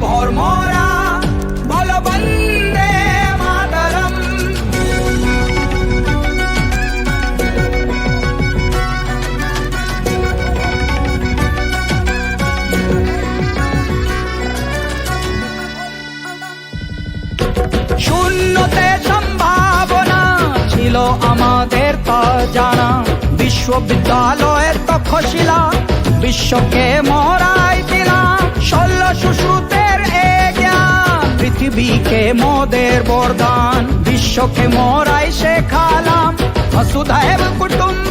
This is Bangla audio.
ভর মোরা বল বন্দে মাতরম। শূন্যতে সম্ভাবনা ছিল আমাদের তা জানা, বিশ্ববিদ্যালয়ের তক্ষশিলা বিশ্বকে মরাই দিলাম। 1600 সূত্রের এ জ্ঞান পৃথিবীকে মোদের বরদান, বিশ্বকে মরাই শেখালাম। বসুধৈব কুটুম্বকম